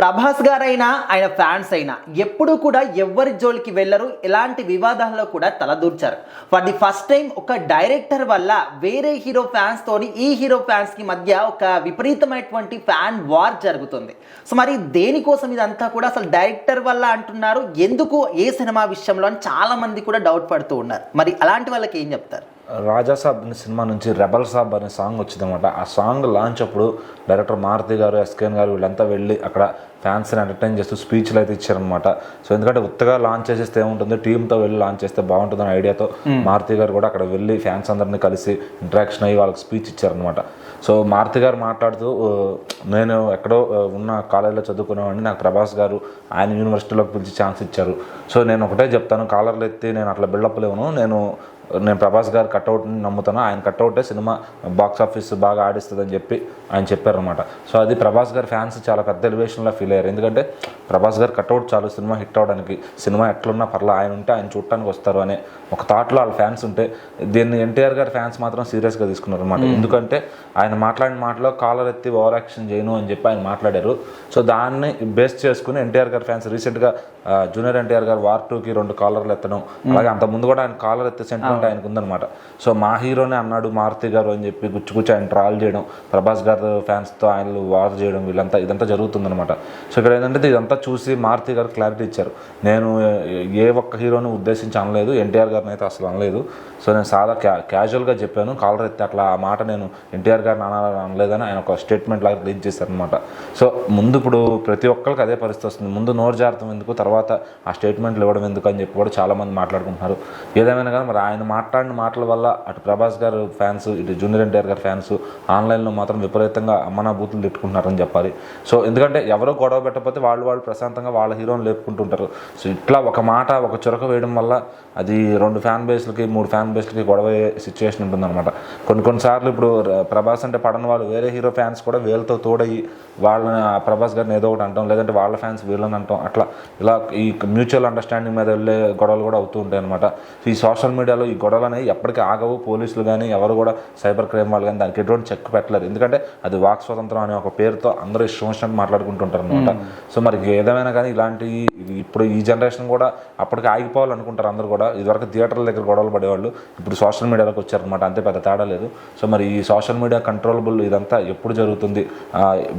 ప్రభాస్ గారైనా ఆయన ఫ్యాన్స్ అయినా ఎప్పుడూ కూడా ఎవ్వరి జోలికి వెళ్ళరు, ఎలాంటి వివాదాల్లో కూడా తలదూర్చారు. ఫర్ ది ఫస్ట్ టైం ఒక డైరెక్టర్ వల్ల వేరే హీరో ఫ్యాన్స్ తోని ఈ హీరో ఫ్యాన్స్ కి మధ్య ఒక విపరీతమైనటువంటి ఫ్యాన్ వార్ జరుగుతుంది. సో మరి దేనికోసం ఇదంతా కూడా, అసలు డైరెక్టర్ వల్ల అంటున్నారు, ఎందుకు ఏ సినిమా విషయంలో అని చాలా మంది కూడా డౌట్ పడుతూ ఉన్నారు. మరి అలాంటి వాళ్ళకి ఏం చెప్తారు? రాజాసాబ్ అనే సినిమా నుంచి రెబల్ సాబ్ అనే సాంగ్ వచ్చిందన్నమాట. ఆ సాంగ్ లాంచ్ అప్పుడు డైరెక్టర్ మారుతి గారు, ఎస్కేఎన్ గారు వీళ్ళంతా వెళ్ళి అక్కడ ఫ్యాన్స్ని ఎంటర్టైన్ చేస్తూ స్పీచ్లు అయితే ఇచ్చారనమాట. సో ఎందుకంటే ఉత్తగా లాంచ్ చేసేస్తే ఏముంటుంది, టీంతో వెళ్ళి లాంచ్ చేస్తే బాగుంటుందని ఐడియాతో మారుతి గారు కూడా అక్కడ వెళ్ళి ఫ్యాన్స్ అందరినీ కలిసి ఇంటరాక్షన్ అయ్యి వాళ్ళకి స్పీచ్ ఇచ్చారనమాట. సో మారుతి గారు మాట్లాడుతూ, నేను ఎక్కడో ఉన్న కాలేజీలో చదువుకునేవాడిని, నాకు ప్రభాస్ గారు ఆయన యూనివర్సిటీలోకి పిలిచి ఛాన్స్ ఇచ్చారు. సో నేను ఒకటే చెప్తాను, కాలర్లు ఎత్తి నేను అట్లా బిల్డప్ లేవును, నేను ప్రభాస్ గారు కట్అవుట్ని నమ్ముతాను, ఆయన కట్అవుటే సినిమా బాక్స్ ఆఫీస్ బాగా ఆడిస్తుందని చెప్పి ఆయన చెప్పారనమాట. సో అది ప్రభాస్ గారి ఫ్యాన్స్ చాలా పెద్ద ఎలివేషన్లో ఫీల్ అయ్యారు. ఎందుకంటే ప్రభాస్ గారు కట్అవుట్ చాలు సినిమా హిట్ అవ్వడానికి, సినిమా ఎట్లున్నా పర్లా ఆయన ఉంటే ఆయన చూడటానికి వస్తారు అనే ఒక థాట్లో వాళ్ళ ఫ్యాన్స్ ఉంటే, దీన్ని ఎన్టీఆర్ గారి ఫ్యాన్స్ మాత్రం సీరియస్గా తీసుకున్నారు అనమాట. ఎందుకంటే ఆయన మాట్లాడిన మాటలో కాలర్ ఎత్తి ఓవర్ యాక్షన్ చేయను అని చెప్పి ఆయన మాట్లాడారు. సో దాన్ని బేస్ చేసుకుని ఎన్టీఆర్ గారి ఫ్యాన్స్ రీసెంట్గా జూనియర్ ఎన్టీఆర్ గారు వార్ 2కి 2 కాలర్లు ఎత్తడం, అలాగే అంతకుముందు కూడా ఆయన కాలర్ ఎత్తే సెంటిమెంట్ ఆయనకు ఉందన్నమాట. సో మా హీరోనే అన్నాడు మారుతి గారు అని చెప్పి గుచ్చి ఆయన ట్రాల్ చేయడం, ప్రభాస్ గారు ఫ్యాన్స్తో ఆయన వార్ చేయడం, ఇదంతా జరుగుతుందన్నమాట. సో ఇక్కడ ఏంటంటే ఇదంతా చూసి మారుతి గారు క్లారిటీ ఇచ్చారు, నేను ఏ ఒక్క హీరోని ఉద్దేశించి అనలేదు, ఎన్టీఆర్ గారిని అయితే అసలు అనలేదు. సో నేను సాదా క్యాజువల్గా చెప్పాను, కాలర్ ఎత్తే అట్లా ఆ మాట నేను ఎన్టీఆర్ గారిని అనలేదని ఆయన ఒక స్టేట్మెంట్ లాగా రిలీజ్ చేశారనమాట. సో ముందు ఇప్పుడు ప్రతి ఒక్కరికి అదే పరిస్థితి వస్తుంది, ముందు నోరు జారతం ఎందుకు, తర్వాత ఆ స్టేట్మెంట్లు ఇవ్వడం ఎందుకు అని చెప్పి కూడా చాలామంది మాట్లాడుకుంటున్నారు. ఏదేమైనా కానీ మరి ఆయన మాట్లాడిన మాటల వల్ల అటు ప్రభాస్ గారు ఫ్యాన్స్, ఇటు జూనియర్ ఎన్టీఆర్ గారి ఫ్యాన్స్ ఆన్లైన్లో మాత్రం విపరీతంగా అమ్మనా బూతులు తిట్టుకుంటున్నారని చెప్పాలి. సో ఎందుకంటే ఎవరో గొడవ పెట్టకపోతే వాళ్ళు ప్రశాంతంగా వాళ్ళ హీరోని లేపుకుంటుంటారు. సో ఇట్లా ఒక మాట ఒక చొరక వేయడం వల్ల అది 2 ఫ్యాన్ బేస్లకి 3 ఫ్యాన్ బేస్లకి గొడవ సిచ్యువేషన్ ఉంటుందన్నమాట. కొన్నిసార్లు ఇప్పుడు ప్రభాస్ అంటే పడని వాళ్ళు వేరే హీరో ఫ్యాన్స్ కూడా వీళ్ళతో తోడయ్యి వాళ్ళని ప్రభాస్ గారిని ఏదో ఒకటి అంటాం, లేదంటే వాళ్ళ ఫ్యాన్స్ వీళ్ళని అంటాం, అట్లా ఇలా ఈ మ్యూచువల్ అండర్స్టాండింగ్ మీద వెళ్ళే గొడవలు కూడా అవుతూ ఉంటాయి అనమాట. ఈ సోషల్ మీడియాలో ఈ గొడవలు అనేవి ఎప్పటికీ ఆగవు. పోలీసులు కానీ ఎవరు కూడా సైబర్ క్రైమ్ వాళ్ళు కానీ దానికి ఎటువంటి చెక్ పెట్టలేరు. ఎందుకంటే అది వాక్ స్వతంత్రం అనే ఒక పేరుతో అందరూ ఇష్టం వచ్చినట్టు మాట్లాడుకుంటుంటారు అనమాట. సో మరి ఏదేమైనా కానీ ఇలాంటి ఇప్పుడు ఈ జనరేషన్ కూడా అప్పటికి ఆగిపోవాలనుకుంటారు అందరూ కూడా. ఇదివరకు థియేటర్ల దగ్గర గొడవలు పడేవాళ్ళు, ఇప్పుడు సోషల్ మీడియాలోకి వచ్చారనమాట, అంతే పెద్ద తేడా లేదు. సో మరి ఈ సోషల్ మీడియా కంట్రోలబుల్ ఇదంతా ఎప్పుడు జరుగుతుంది?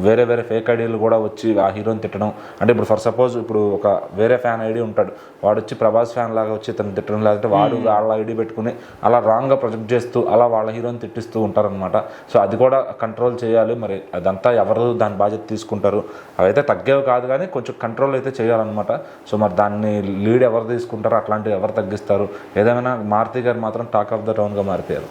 వేరే ఫేక్ ఐడీలు కూడా వచ్చి ఆ హీరోని తిట్టడం, అంటే ఇప్పుడు ఫర్ సపోజ్ ఇప్పుడు ఒక వేరే ఫ్యాన్ ఐడి ఉంటాడు, వాడు వచ్చి ప్రభాస్ ఫ్యాన్ లాగా వచ్చి తను తిట్టడం, లేదంటే వాడు వాళ్ళ ఐడి పెట్టుకుని అలా రాంగ్గా ప్రొజెక్ట్ చేస్తూ అలా వాళ్ళ హీరోని తిట్టిస్తూ ఉంటారనమాట. సో అది కూడా కంట్రోల్ చేయాలి. మరి అదంతా ఎవరు దాని బాధ్యత తీసుకుంటారు? అవైతే తగ్గేవి కాదు, కానీ కొంచెం కంట్రోల్ అయితే చేయాలన్నమాట. సో మరి దాన్ని లీడ్ ఎవరు తీసుకుంటారో, అట్లాంటివి ఎవరు తగ్గిస్తారు? ఏదేమైనా మారుతి గారు మాత్రం టాక్ ఆఫ్ ద టౌన్గా మారిపోయారు.